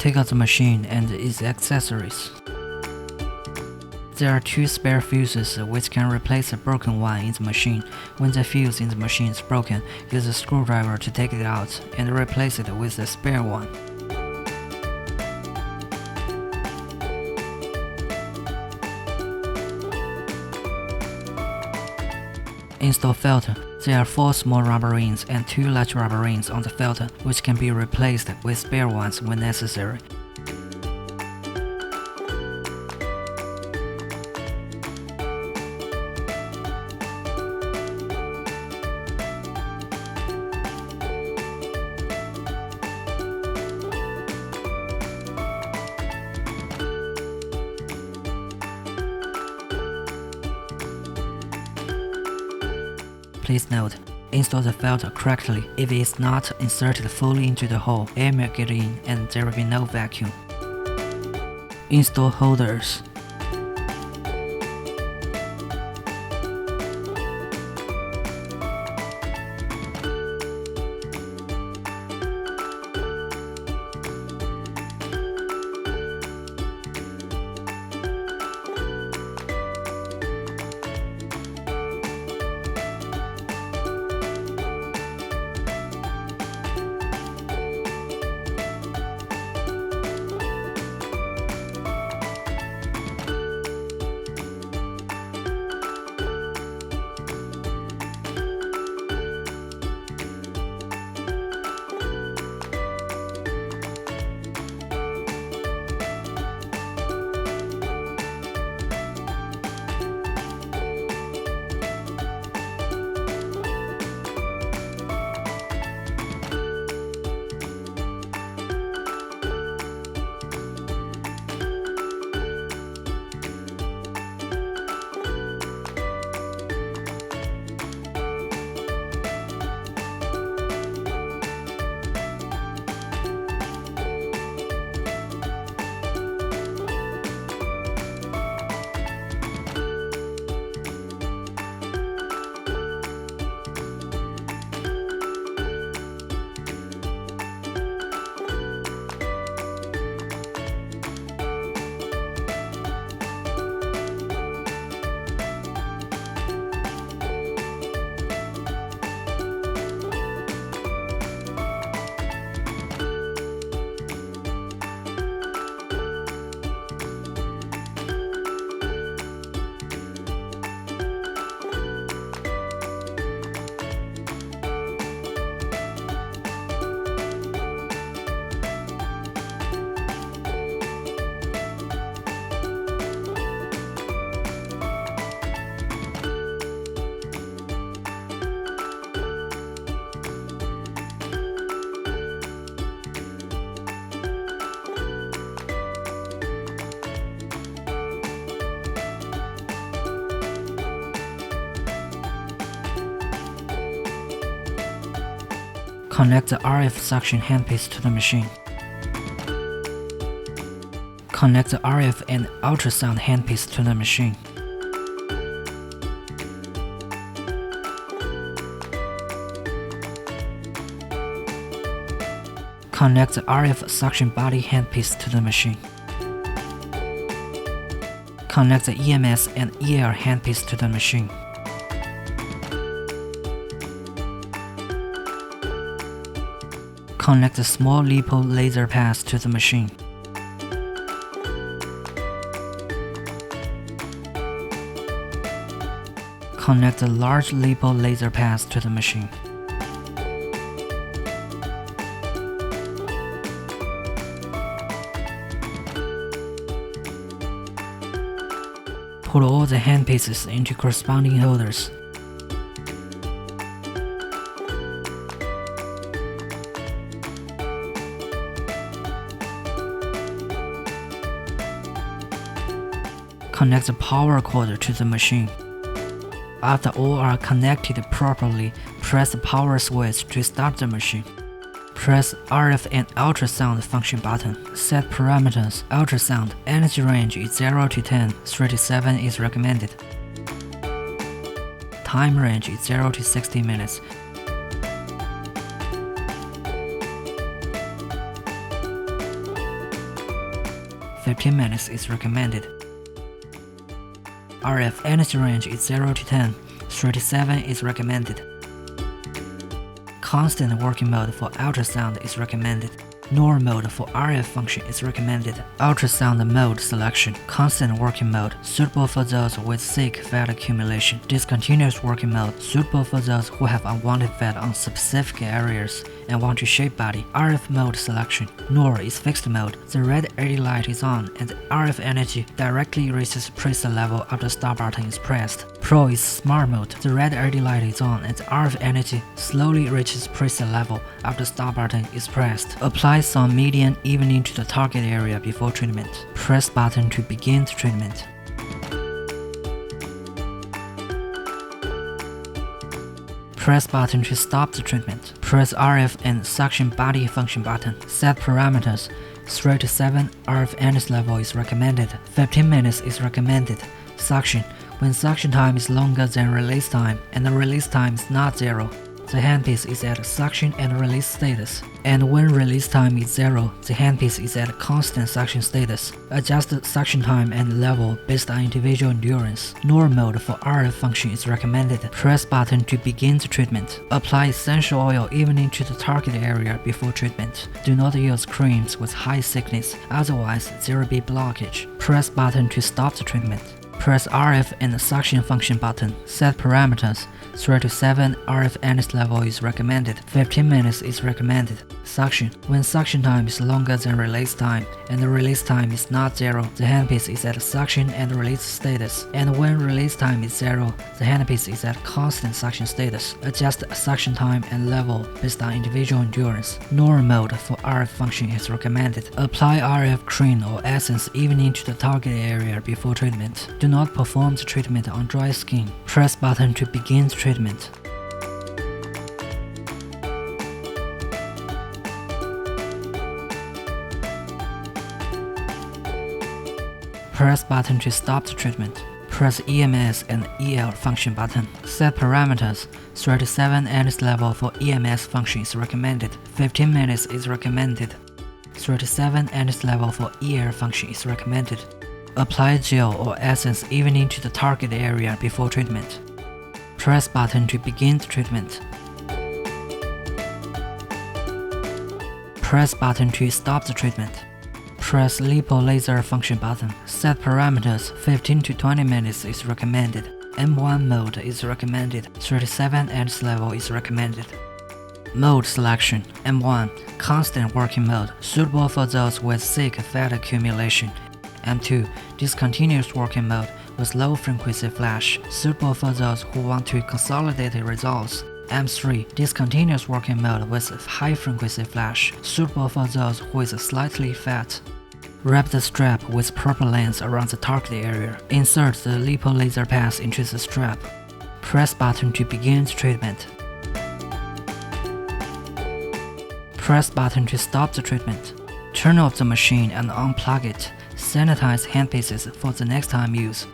Take out the machine and its accessories. There are 2 spare fuses which can replace the broken one in the machine. When the fuse in the machine is broken, use a screwdriver to take it out and replace it with the spare one. Install filter. There are 4 small rubber rings and 2 large rubber rings on the filter, which can be replaced with spare ones when necessary. Please note, install the filter correctly. If it is not inserted fully into the hole, air may get in and there will be no vacuum. Install holders. Connect the RF suction handpiece to the machine. Connect the RF and ultrasound handpiece to the machine. Connect the RF suction body handpiece to the machine. Connect the EMS and EL handpiece to the machine. Connect the small LiPo laser pass to the machine. Connect the large LiPo laser pass to the machine. Put all the handpieces into corresponding holders. Connect the power cord to the machine. After all are connected properly, press the power switch to start the machine. Press RF and ultrasound function button. Set parameters. Ultrasound. Energy range is 0 to 10. 3 to 7 is recommended. Time range is 0 to 60 minutes. 15 minutes is recommended. RF energy range is 0 to 10, 3 to 7 is recommended. Constant working mode for ultrasound is recommended. NOR mode for RF function is recommended. Ultrasound mode selection, constant working mode, suitable for those with thick fat accumulation. Discontinuous working mode, suitable for those who have unwanted fat on specific areas and want to shape body. RF mode selection, NOR is fixed mode. The red LED light is on and the RF energy directly reaches preset level after start button is pressed. Pro is smart mode. The red LED light is on and the RF energy slowly reaches preset level after start button is pressed. Apply some medium evening to the target area before treatment. Press button to begin the treatment. Press button to stop the treatment. Press RF and suction body function button. Set parameters. 3 to 7 RF energy level is recommended. 15 minutes is recommended. Suction. When suction time is longer than release time and the release time is not 0, the handpiece is at suction and release status. And when release time is 0, the handpiece is at constant suction status. Adjust the suction time and level based on individual endurance. NOR mode for RF function is recommended. Press button to begin the treatment. Apply essential oil evenly to the target area before treatment. Do not use creams with high thickness, otherwise there will be blockage. Press button to stop the treatment. Press RF and suction function button. Set parameters. 3 to 7 RF energy level is recommended. 15 minutes is recommended. Suction. When suction time is longer than release time and the release time is not 0, the handpiece is at suction and release status. And when release time is 0, the handpiece is at constant suction status. Adjust suction time and level based on individual endurance. NOR mode for RF function is recommended. Apply RF cream or essence evenly to the target area before treatment. Do not perform the treatment on dry skin. Press button to begin the treatment. Press button to stop the treatment. Press EMS and EL function button. Set parameters. 3 to 7 energy level for EMS function is recommended. 15 minutes is recommended. 3 to 7 energy level for EL function is recommended. Apply gel or essence evenly to the target area before treatment. Press button to begin the treatment. Press button to stop the treatment. Press lipo laser function button. Set parameters. 15 to 20 minutes is recommended. M1 mode is recommended. 37 energy level is recommended. Mode selection. M1, constant working mode, suitable for those with thick fat accumulation. M2, discontinuous working mode with low frequency flash, suitable for those who want to consolidate results. M3, discontinuous working mode with high frequency flash, suitable for those who is slightly fat. Wrap the strap with proper length around the target area. Insert the lipo laser pass into the strap. Press button to begin the treatment. Press button to stop the treatment. Turn off the machine and unplug it. Sanitize handpieces for the next time use.